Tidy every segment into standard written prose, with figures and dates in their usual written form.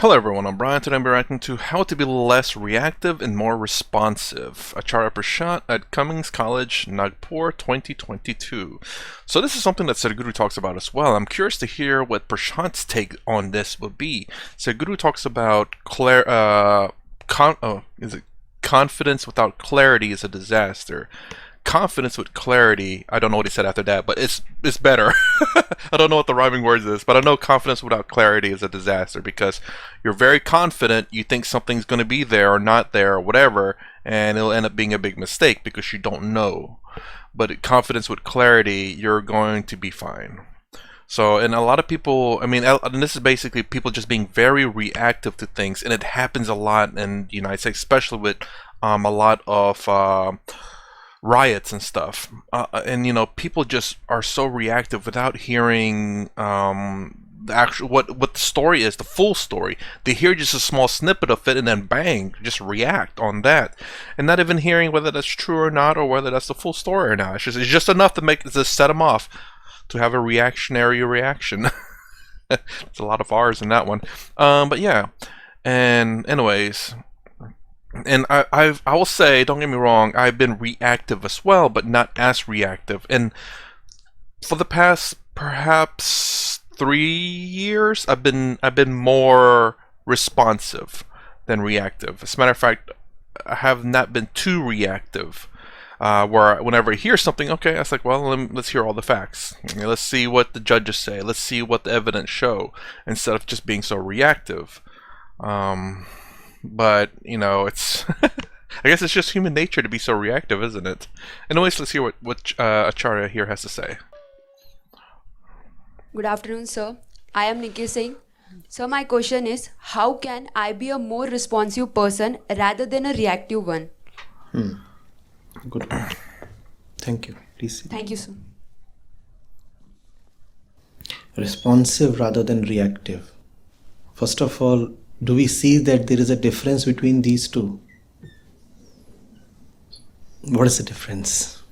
Hello everyone, I'm Brian. Today I'm reacting to How to Be Less Reactive and More Responsive, Acharya Prashant at Cummings College, Nagpur 2022. So this is something that Sadhguru talks about as well. I'm curious to hear what Prashant's take on this would be. Sadhguru talks about confidence without clarity is a disaster. Confidence with clarity, I don't know what he said after that, but it's better. I don't know what the rhyming words is, but I know confidence without clarity is a disaster because you're very confident, you think something's going to be there or not there or whatever, and it'll end up being a big mistake because you don't know. But confidence with clarity, you're going to be fine. So, and a lot of people, and this is basically people just being very reactive to things, and it happens a lot in the United States, especially with a lot of riots and stuff, and people just are so reactive without hearing the actual what the story is, the full story. They hear just a small snippet of it and then bang, just react on that, and not even hearing whether that's true or not, or whether that's the full story or not. It's just enough to set them off to have a reactionary reaction. There's a lot of R's in that one, but yeah. And anyways. And I will say, don't get me wrong, I've been reactive as well, but not as reactive. And for the past perhaps 3 years, I've been more responsive than reactive. As a matter of fact, I have not been too reactive. Where whenever I hear something, okay, I was like, well, let's hear all the facts. Let's see what the judges say. Let's see what the evidence show, instead of just being so reactive. But it's I guess it's just human nature to be so reactive, isn't it? Anyways, let's hear what Acharya here has to say. Good afternoon, sir. I am Nikki Singh. So my question is, how can I be a more responsive person rather than a reactive one? Good one. Thank you. Please. Thank you, sir. Responsive rather than reactive. First of all, do we see that there is a difference between these two? What is the difference?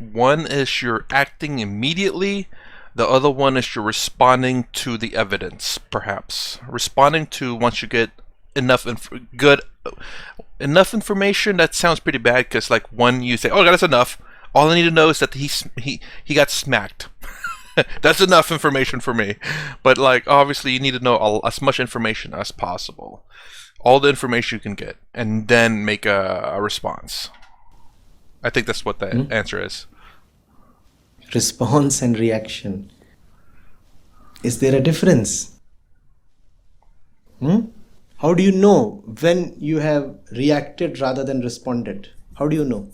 One is you're acting immediately. The other one is you're responding to the evidence, perhaps. Responding to once you get enough information. That sounds pretty bad, because like one you say, oh, that's enough. All I need to know is that he got smacked. That's enough information for me. But like, obviously you need to know as much information as possible, all the information you can get, and then make a response. I think that's what the answer is. Response and reaction. Is there a difference? How do you know when you have reacted rather than responded? How do you know?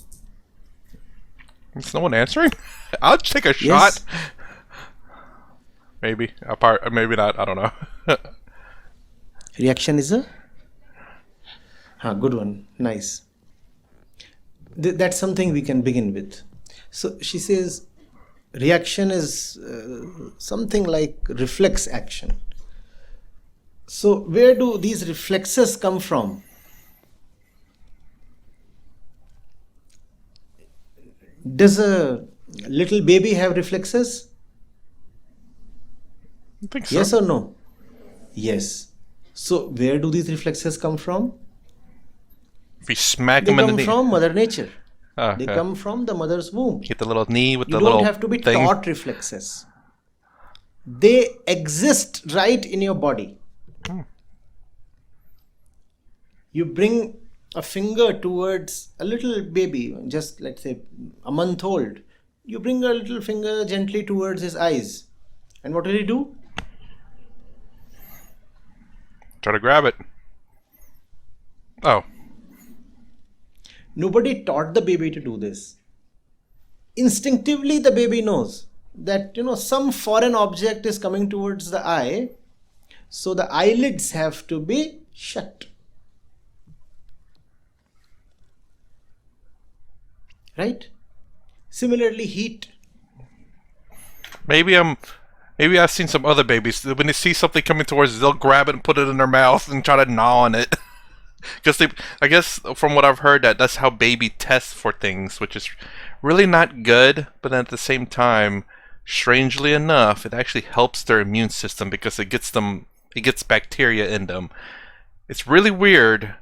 Is no one answering? I'll just take a Yes. shot. Maybe maybe not. I don't know. Reaction is a good one. Nice. That's something we can begin with. So she says reaction is something like reflex action. So where do these reflexes come from? Does a little baby have reflexes? I think so. Yes or no? Yes. So where do these reflexes come from? If you smack They him in the come knee, from Mother Nature. oh, They okay. come from the mother's womb. Hit the little knee with You the don't little have to be thing. taught reflexes. They exist right in your body. You bring a finger towards a little baby, just let's say a month old. You bring a little finger gently towards his eyes. And what will he do? Try to grab it. Oh. Nobody taught the baby to do this. Instinctively, the baby knows that some foreign object is coming towards the eye, so the eyelids have to be shut. Right? Similarly, heat. Maybe I've seen some other babies, when they see something coming towards us, they'll grab it and put it in their mouth and try to gnaw on it. Because I guess from what I've heard, that's how baby tests for things, which is really not good. But then at the same time, strangely enough, it actually helps their immune system because it gets them it gets bacteria in them. It's really weird,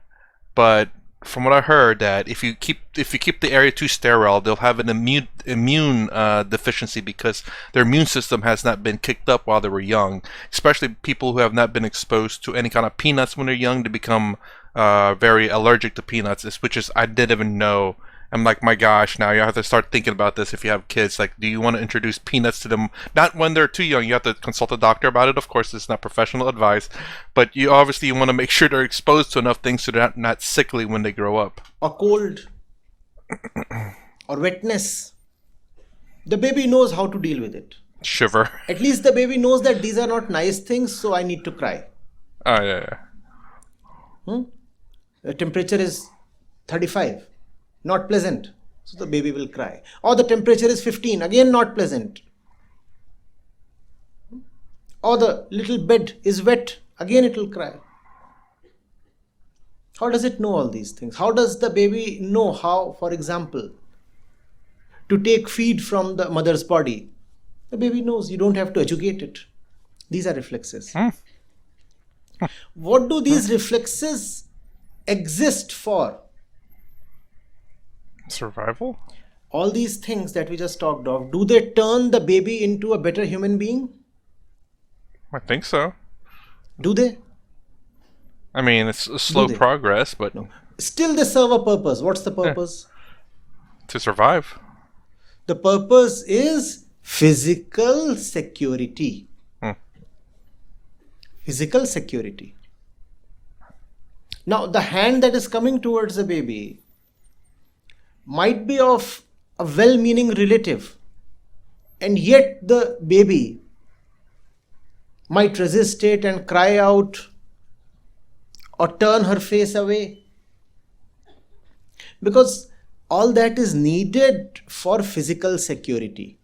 but from what I heard, that if you keep the area too sterile, they'll have an immune deficiency because their immune system has not been kicked up while they were young. Especially people who have not been exposed to any kind of peanuts when they're young, to become very allergic to peanuts, which is I didn't even know. I'm like, my gosh, now you have to start thinking about this if you have kids. Like, do you want to introduce peanuts to them? Not when they're too young. You have to consult a doctor about it. Of course, it's not professional advice. But you obviously want to make sure they're exposed to enough things so they're not sickly when they grow up. Or cold. Or wetness. The baby knows how to deal with it. Shiver. At least the baby knows that these are not nice things, so I need to cry. Oh, yeah. The temperature is 35. Not pleasant, so the baby will cry. Or the temperature is 15, again not pleasant. Or the little bed is wet, again it will cry. How does it know all these things? How does the baby know how, for example, to take feed from the mother's body? The baby knows, you don't have to educate it. These are reflexes. What do these reflexes exist for? Survival? All these things that we just talked of, do they turn the baby into a better human being? I think so. Do they? I mean, it's a slow progress, but... No. Still they serve a purpose. What's the purpose? To survive. The purpose is physical security. Physical security. Now, the hand that is coming towards the baby might be of a well-meaning relative, and yet the baby might resist it and cry out or turn her face away, because all that is needed for physical security.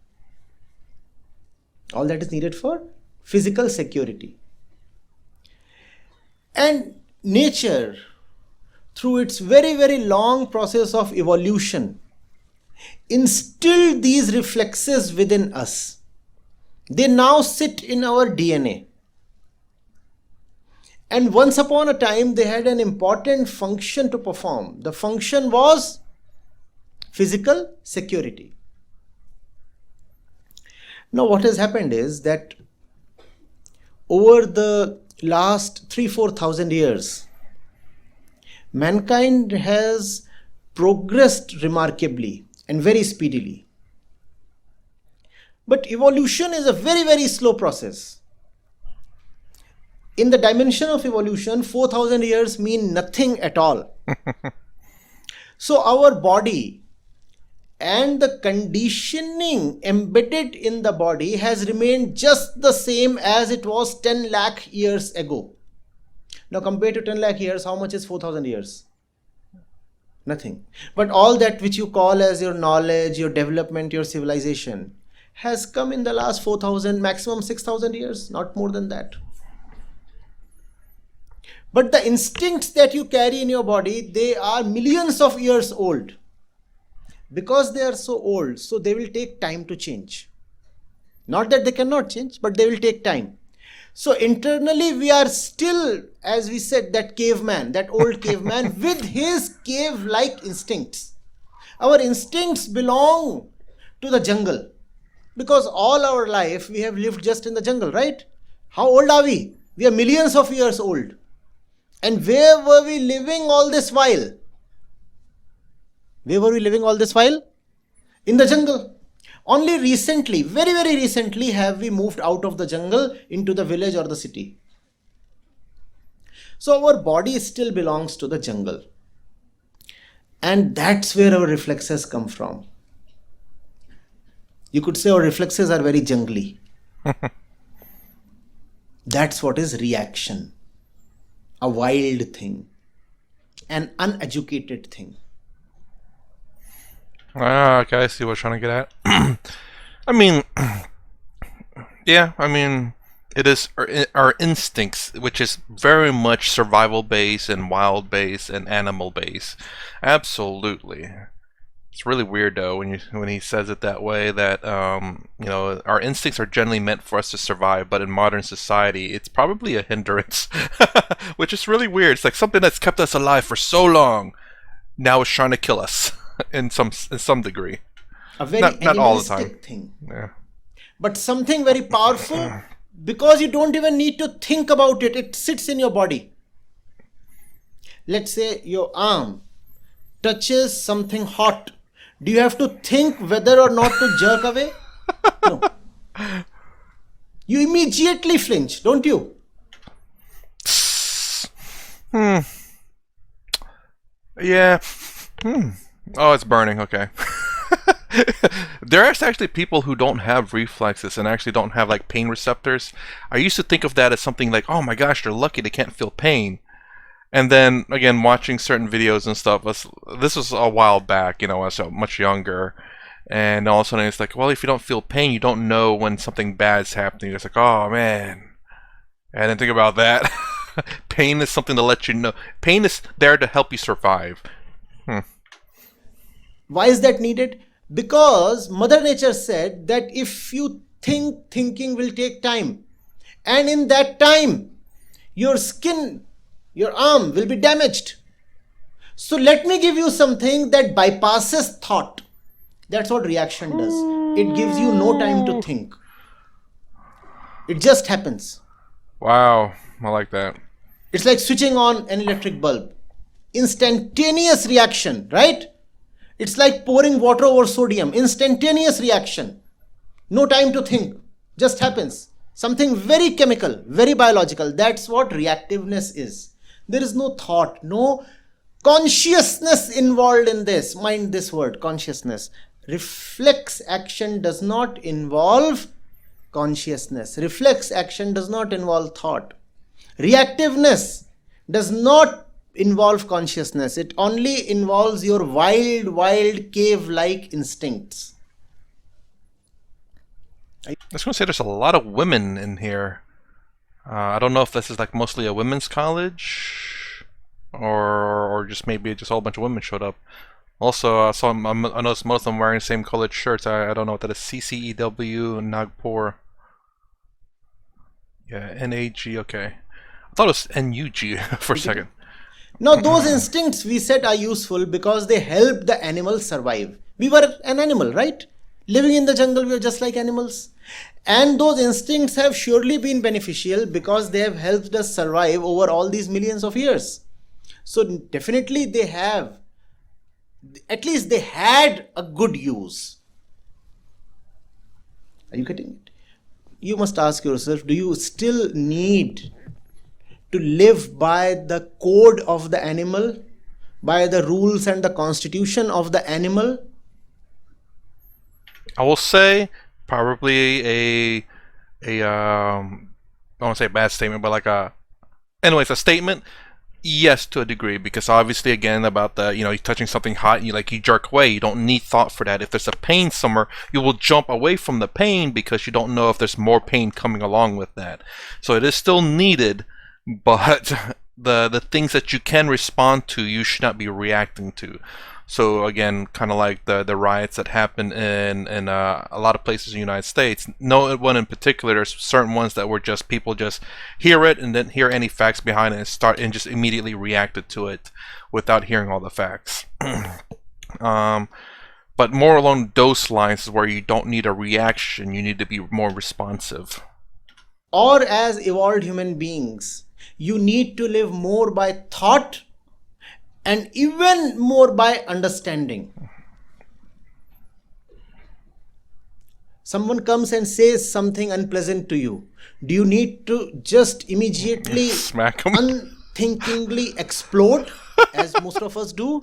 All that is needed for physical security. And nature, through its very, very long process of evolution, instilled these reflexes within us. They now sit in our DNA. And once upon a time, they had an important function to perform. The function was physical security. Now, what has happened is that over the last 3,000-4,000 years, mankind has progressed remarkably and very speedily. But evolution is a very, very slow process. In the dimension of evolution, 4,000 years mean nothing at all. So our body and the conditioning embedded in the body has remained just the same as it was 10 lakh years ago. Now compared to 10 lakh years, how much is 4,000 years? Nothing. But all that which you call as your knowledge, your development, your civilization has come in the last 4,000, maximum 6,000 years, not more than that. But the instincts that you carry in your body, they are millions of years old. Because they are so old, so they will take time to change. Not that they cannot change, but they will take time. So internally we are still, as we said, that caveman, that old caveman with his cave-like instincts. Our instincts belong to the jungle. Because all our life we have lived just in the jungle, right? How old are we? We are millions of years old. And where were we living all this while? Where were we living all this while? In the jungle. Only recently, very, very recently, have we moved out of the jungle into the village or the city. So our body still belongs to the jungle. And that's where our reflexes come from. You could say our reflexes are very jungly. That's what is reaction. A wild thing. An uneducated thing. Okay, I see what you're trying to get at. I mean, yeah, I mean, it is our instincts, which is very much survival based and wild based and animal based. Absolutely. It's really weird though when he says it that way, that our instincts are generally meant for us to survive, but in modern society it's probably a hindrance, which is really weird. It's like something that's kept us alive for so long now is trying to kill us in some degree. A very Not all the time. animalistic thing. Yeah. But something very powerful, because you don't even need to think about it. It sits in your body. Let's say your arm touches something hot. Do you have to think whether or not to jerk away? No. You immediately flinch, don't you? Yeah. Oh, it's burning. Okay. There are actually people who don't have reflexes and actually don't have like pain receptors. I used to think of that as something like, oh my gosh, they're lucky they can't feel pain. And then again, watching certain videos and stuff, this was a while back, I was much younger, and all of a sudden it's like, well, if you don't feel pain, you don't know when something bad's happening. It's like, oh man, I didn't think about that. Pain is something to let you know. Pain is there to help you survive. Why is that needed? Because Mother Nature said that if you think, thinking will take time. And in that time, your skin, your arm will be damaged. So let me give you something that bypasses thought. That's what reaction does. It gives you no time to think. It just happens. Wow, I like that. It's like switching on an electric bulb. Instantaneous reaction, right? It's like pouring water over sodium. Instantaneous reaction. No time to think. Just happens. Something very chemical, very biological. That's what reactiveness is. There is no thought, no consciousness involved in this. Mind this word, consciousness. Reflex action does not involve consciousness. Reflex action does not involve thought. Reactiveness does not involve consciousness. It only involves your wild cave-like instincts. I was going to say there's a lot of women in here. I don't know if this is like mostly a women's college, or just maybe just a whole bunch of women showed up. Also, I noticed most of them wearing the same colored shirts. I don't know what that is. CCEW Nagpur. Yeah, NAG. Okay, I thought it was NUG for a second. Now, those instincts we said are useful because they help the animal survive. We were an animal, right? Living in the jungle, we were just like animals. And those instincts have surely been beneficial because they have helped us survive over all these millions of years. So definitely they have, at least they had a good use. Are you getting it? You must ask yourself, do you still need to live by the code of the animal, by the rules and the constitution of the animal? I will say probably I don't want to say a bad statement, but like anyways, a statement. Yes, to a degree, because obviously, again, about the, you're touching something hot and you jerk away. You don't need thought for that. If there's a pain somewhere, you will jump away from the pain because you don't know if there's more pain coming along with that. So it is still needed, but the things that you can respond to, you should not be reacting to. So again, kind of like the riots that happen in a lot of places in the United States. No one in particular. There's certain ones that were just people just hear it and didn't hear any facts behind it and just immediately reacted to it without hearing all the facts. But more along those lines is where you don't need a reaction. You need to be more responsive. Or as evolved human beings, you need to live more by thought and even more by understanding. Someone comes and says something unpleasant to you. Do you need to just immediately smack them, unthinkingly explode, as most of us do?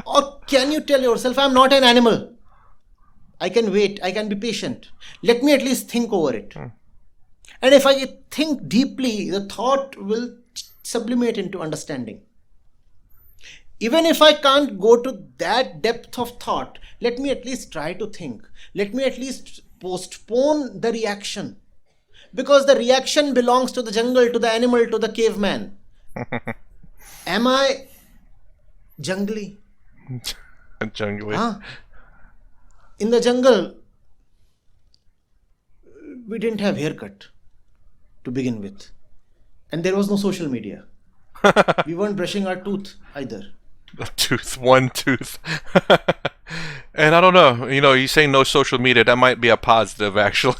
Or can you tell yourself, I'm not an animal. I can wait. I can be patient. Let me at least think over it. And if I think deeply, the thought will sublimate into understanding. Even if I can't go to that depth of thought, let me at least try to think. Let me at least postpone the reaction. Because the reaction belongs to the jungle, to the animal, to the caveman. Am I jungly? Jungly. Huh? In the jungle, we didn't have haircut to begin with. And there was no social media. We weren't brushing our tooth either. A tooth, one tooth. And I don't know, you saying no social media, that might be a positive actually.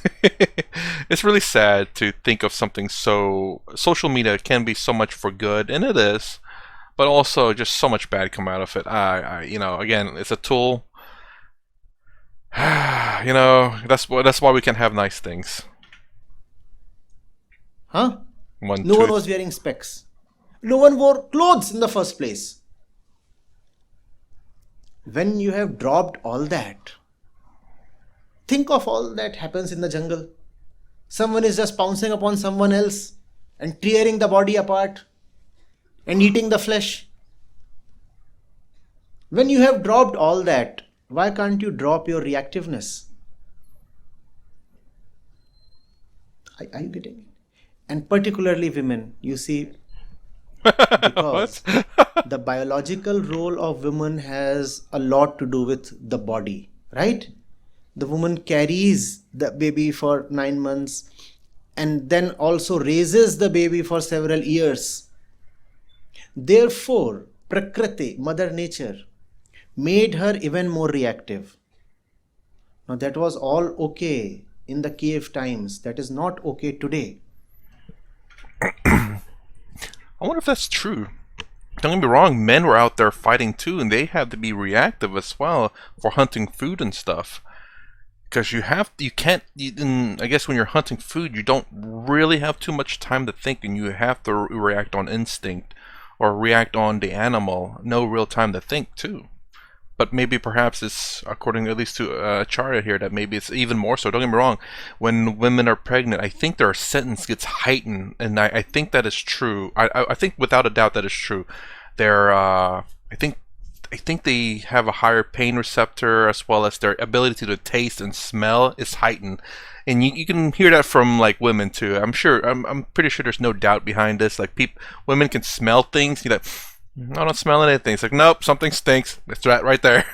It's really sad to think of something so. Social media can be so much for good, and it is, but also just so much bad come out of it. Again, it's a tool. That's why we can have nice things. Huh? One No one tooth. was wearing specs. No one wore clothes in the first place. When you have dropped all that, think of all that happens in the jungle. Someone is just pouncing upon someone else and tearing the body apart and eating the flesh. When you have dropped all that, why can't you drop your reactiveness? Are you getting it? And particularly women, you see, because the biological role of women has a lot to do with the body, right? The woman carries the baby for 9 months and then also raises the baby for several years. Therefore, Prakriti, Mother Nature, made her even more reactive. Now, that was all okay in the cave times. That is not okay today. I wonder if that's true. Don't get me wrong, men were out there fighting too, and they had to be reactive as well for hunting food and stuff. Because I guess when you're hunting food, you don't really have too much time to think, and you have to react on instinct or react on the animal. No real time to think too. But maybe perhaps it's, according at least to Acharya here, that maybe it's even more so. Don't get me wrong, when women are pregnant, I think their sentence gets heightened, and I think that is true. I think without a doubt that is true. I think they have a higher pain receptor, as well as their ability to taste and smell is heightened. And you can hear that from like women too. I'm pretty sure there's no doubt behind this. Like women can smell things. You're like, I don't smell anything. It's like, nope, something stinks. It's that right there.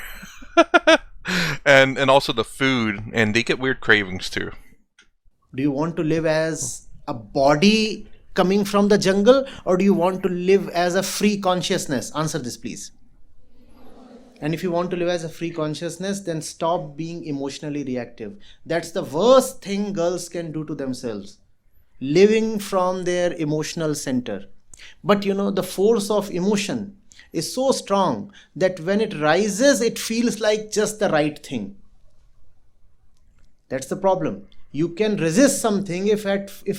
and also the food, and they get weird cravings too. Do you want to live as a body coming from the jungle, or do you want to live as a free consciousness? Answer this, please. And if you want to live as a free consciousness, then stop being emotionally reactive. That's the worst thing girls can do to themselves. Living from their emotional center. But the force of emotion is so strong that when it rises, it feels like just the right thing. That's the problem. You can resist something if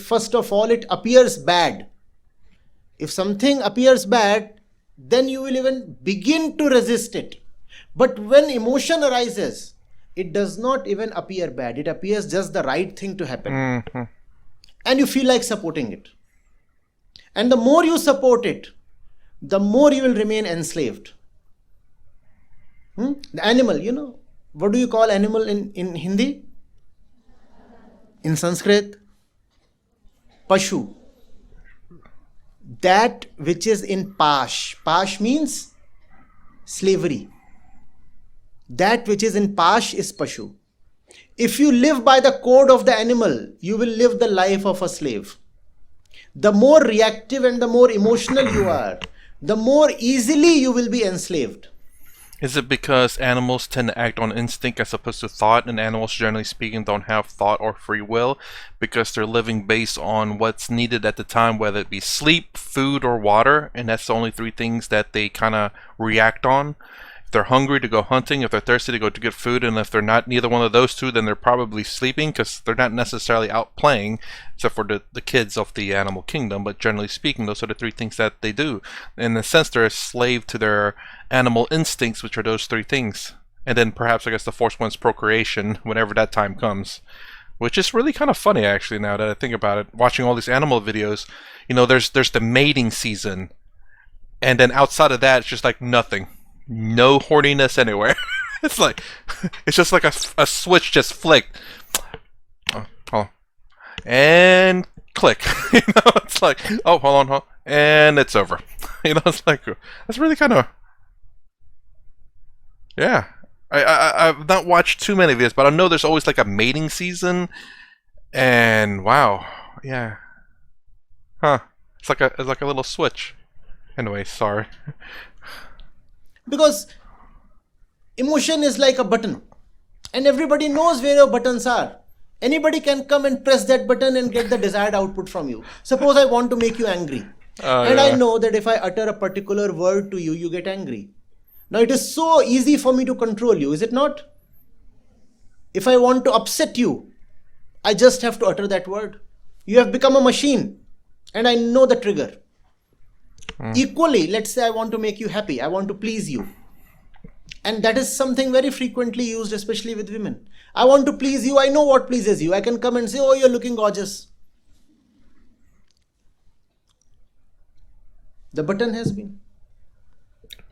first of all it appears bad. If something appears bad, then you will even begin to resist it. But when emotion arises, it does not even appear bad. It appears just the right thing to happen. Mm-hmm. And you feel like supporting it. And the more you support it, the more you will remain enslaved. The animal, what do you call animal in Hindi? In Sanskrit? Pashu. That which is in pash. Pash means slavery. That which is in pash is pashu. If you live by the code of the animal, you will live the life of a slave. The more reactive and the more emotional you are, the more easily you will be enslaved. Is it because animals tend to act on instinct as opposed to thought, and animals, generally speaking, don't have thought or free will because they're living based on what's needed at the time, whether it be sleep, food, or water, and that's the only three things that they kind of react on? If they're hungry, to go hunting. If they're thirsty, to go to get food. And if they're not neither one of those two, then they're probably sleeping because they're not necessarily out playing, except for the kids of the animal kingdom. But generally speaking, those are the three things that they do. In a sense, they're a slave to their animal instincts, which are those three things. And then perhaps, I guess, the fourth one's procreation, whenever that time comes. Which is really kind of funny, actually, now that I think about it. Watching all these animal videos, there's the mating season. And then outside of that, it's just like nothing. No horniness anywhere. It's just like a switch just flicked. Oh. And click. It's like, oh, hold on. And it's over. It's like, that's really kind of... Yeah. I've not watched too many of these, but I know there's always like a mating season, and wow, yeah, huh? It's like a little switch. Anyway, sorry. Because emotion is like a button, and everybody knows where your buttons are. Anybody can come and press that button and get the desired output from you. Suppose I want to make you angry, and I Yeah. know that if I utter a particular word to you, you get angry. Now it is so easy for me to control you, is it not? If I want to upset you, I just have to utter that word. You have become a machine, and I know the trigger. Equally, let's say I want to make you happy, I want to please you. And that is something very frequently used, especially with women. I want to please you, I know what pleases you. I can come and say, oh, you're looking gorgeous. The button has been.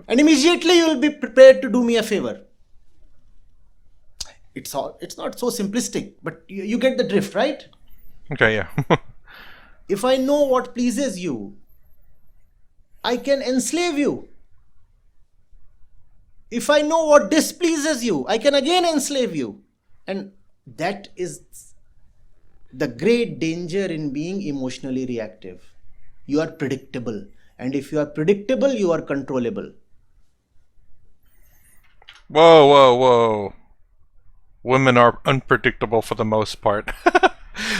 And immediately you will be prepared to do me a favor. It's not so simplistic, but you get the drift, right? Okay, yeah. If I know what pleases you, I can enslave you. If I know what displeases you, I can again enslave you. And that is the great danger in being emotionally reactive. You are predictable. And if you are predictable, you are controllable. Whoa, whoa, whoa. Women are unpredictable for the most part.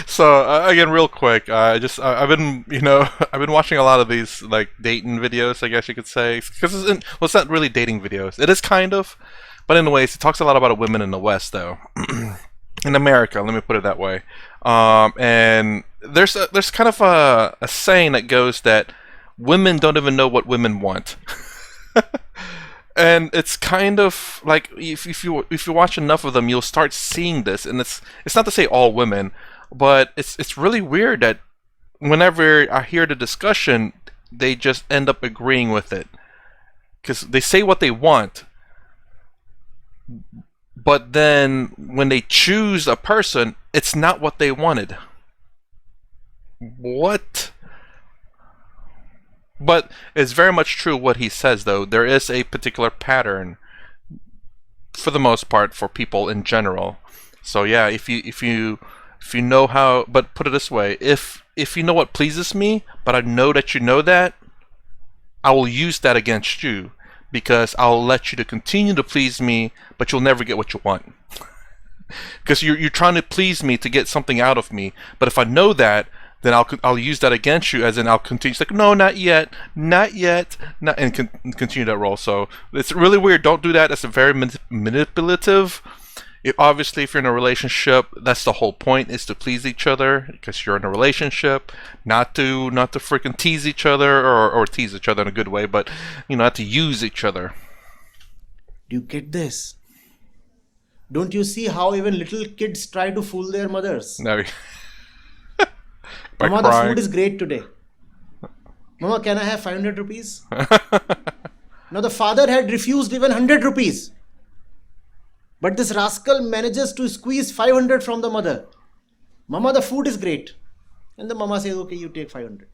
So again, real quick, I've been I've been watching a lot of these like dating videos, I guess you could say, because it's not really dating videos. It is kind of, but anyways, it talks a lot about women in the West, though, in America. Let me put it that way. And there's kind of a saying that goes that women don't even know what women want. And it's kind of like if you watch enough of them, you'll start seeing this. And it's not to say all women, but it's really weird that whenever I hear the discussion, they just end up agreeing with it because they say what they want, but then when they choose a person, it's not what they wanted. What? But it's very much true what he says, though. There is a particular pattern, for the most part, for people in general. So yeah, if you know how, but put it this way: if you know what pleases me, but I know that you know that, I will use that against you because I'll let you to continue to please me, but you'll never get what you want. Because you're trying to please me to get something out of me, but if I know that, then I'll use that against you, as in I'll continue. It's like, no, not yet, not yet, not, and continue that role. So it's really weird. Don't do that. It's a very manipulative. Obviously, if you're in a relationship, that's the whole point, is to please each other, because you're in a relationship, not to freaking tease each other, or tease each other in a good way, but not to use each other. Do you get this? Don't you see how even little kids try to fool their mothers? No. By Mama, the crying. food is great today. Mama, can I have 500 rupees? Now the father had refused even 100 rupees. But this rascal manages to squeeze 500 from the mother. Mama, the food is great. And the mama says, okay, you take 500.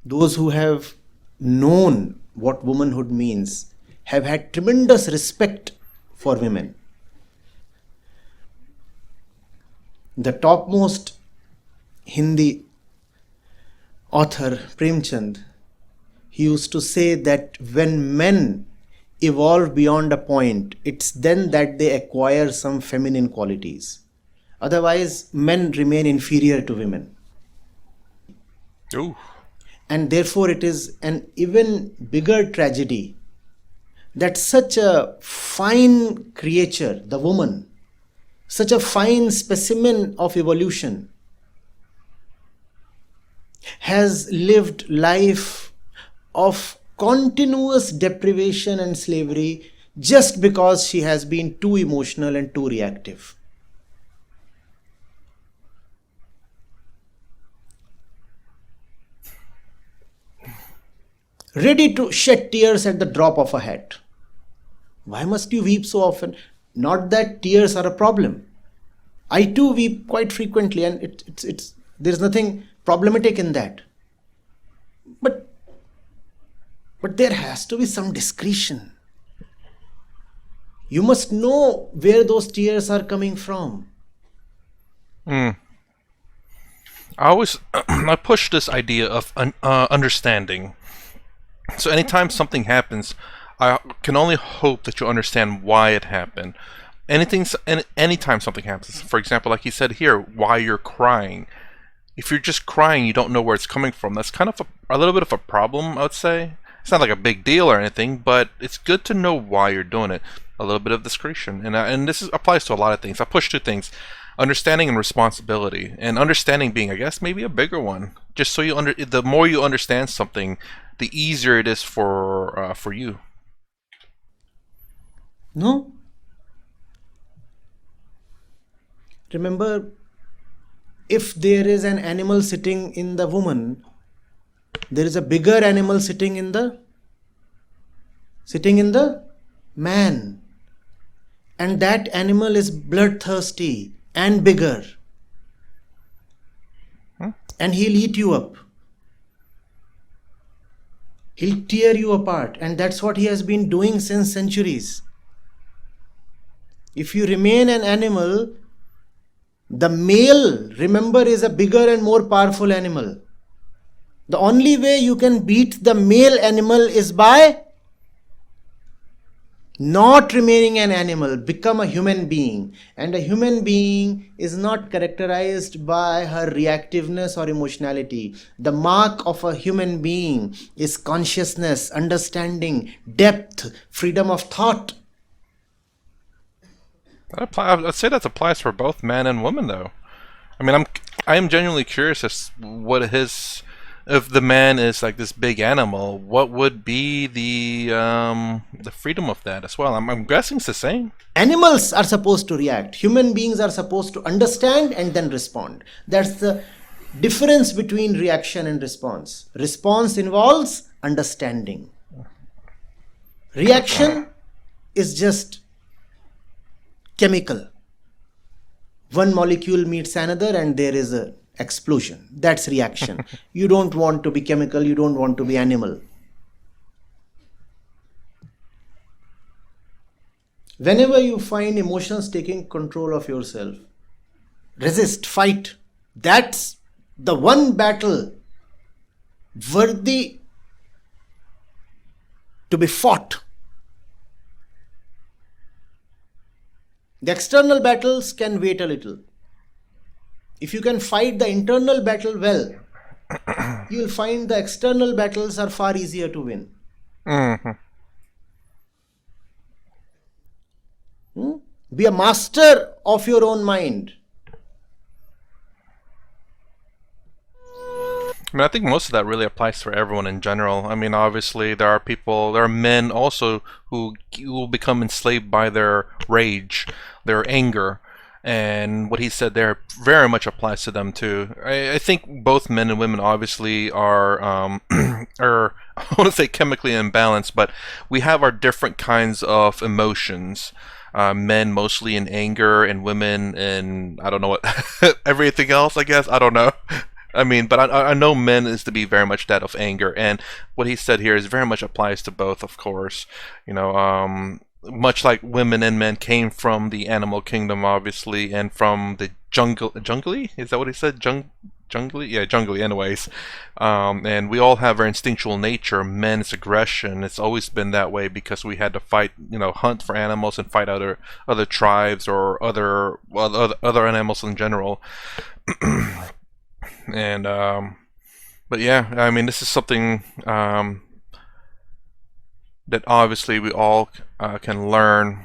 Those who have known what womanhood means have had tremendous respect for women. The topmost Hindi author, Premchand, he used to say that when men evolve beyond a point, it's then that they acquire some feminine qualities. Otherwise, men remain inferior to women. Ooh. And therefore, it is an even bigger tragedy that such a fine creature, the woman, such a fine specimen of evolution, has lived life of continuous deprivation and slavery just because she has been too emotional and too reactive. Ready to shed tears at the drop of a hat. Why must you weep so often? Not that tears are a problem. I too weep quite frequently, and There is nothing problematic in that. But there has to be some discretion. You must know where those tears are coming from. I always I push this idea of understanding. So anytime something happens, I can only hope that you understand why it happened. Anytime something happens, for example, like he said here, why you're crying. If you're just crying, you don't know where it's coming from. That's kind of a little bit of a problem, I would say. It's not like a big deal or anything, but it's good to know why you're doing it. A little bit of discretion, and this applies to a lot of things. I push two things: understanding and responsibility. And understanding being, I guess, maybe a bigger one. Just so the more you understand something, the easier it is for you. No? Remember, if there is an animal sitting in the woman, there is a bigger animal sitting in the man. And that animal is bloodthirsty and bigger. And he'll eat you up. He'll tear you apart. And that's what he has been doing since centuries. If you remain an animal, the male, remember, is a bigger and more powerful animal. The only way you can beat the male animal is by not remaining an animal, become a human being. And a human being is not characterized by her reactiveness or emotionality. The mark of a human being is consciousness, understanding, depth, freedom of thought. I'd say that applies for both men and women, though. I mean, I am genuinely curious as what if the man is like this big animal, what would be the freedom of that as well? I'm guessing it's the same. Animals are supposed to react. Human beings are supposed to understand and then respond. That's the difference between reaction and response. Response involves understanding. Reaction is just chemical. One molecule meets another and there is an explosion. That's reaction. You don't want to be chemical, you don't want to be animal. Whenever you find emotions taking control of yourself, resist, fight. That's the one battle worthy to be fought. The external battles can wait a little. If you can fight the internal battle well, you will find the external battles are far easier to win. Be a master of your own mind. I mean, I think most of that really applies for everyone in general. I mean, obviously, there are men also who will become enslaved by their rage, their anger, and what he said there very much applies to them too. I think both men and women obviously are, are, I want to say chemically imbalanced, but we have our different kinds of emotions. Men mostly in anger, and women in, I don't know what, everything else, I guess. I don't know. I mean, but I know men is to be very much that of anger, and what he said here is very much applies to both, of course. You know, much like women and men came from the animal kingdom, obviously, and from the jungly? Is that what he said? Jungly? Yeah, jungly, anyways. And we all have our instinctual nature. Men's aggression, it's always been that way because we had to fight, you know, hunt for animals and fight other tribes or other animals in general. And but yeah, I mean, this is something that obviously we all can learn,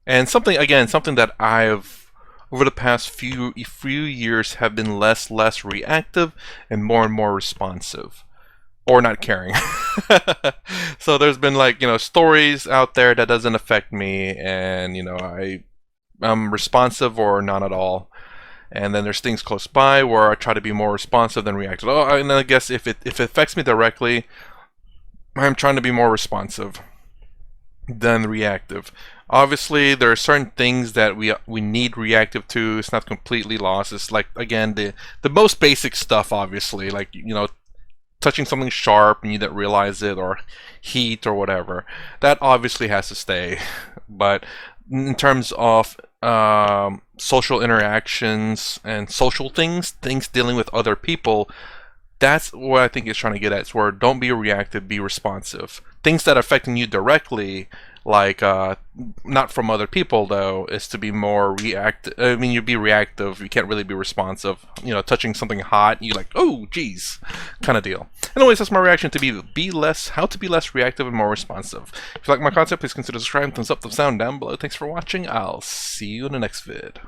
and something that I've over the past few years have been less reactive and more responsive, or not caring. So there's been, like, you know, stories out there that doesn't affect me, and you know, I'm responsive or not at all. And then there's things close by where I try to be more responsive than reactive. Oh, and then I guess if it affects me directly, I'm trying to be more responsive than reactive. Obviously, there are certain things that we need reactive to. It's not completely lost. It's like, again, the most basic stuff, obviously, like, you know, touching something sharp and you didn't realize it, or heat or whatever. That obviously has to stay. But in terms of social interactions and social things dealing with other people, that's what I think it's trying to get at. It's where don't be reactive, be responsive. Things that are affecting you directly, like not from other people though, is to be more reactive. I mean, you be reactive. You can't really be responsive. You know, touching something hot, you like, oh, geez, kind of deal. Anyways, that's my reaction to how to be less reactive and more responsive. If you like my content, please consider subscribing, thumbs up, thumbs down down below. Thanks for watching. I'll see you in the next vid.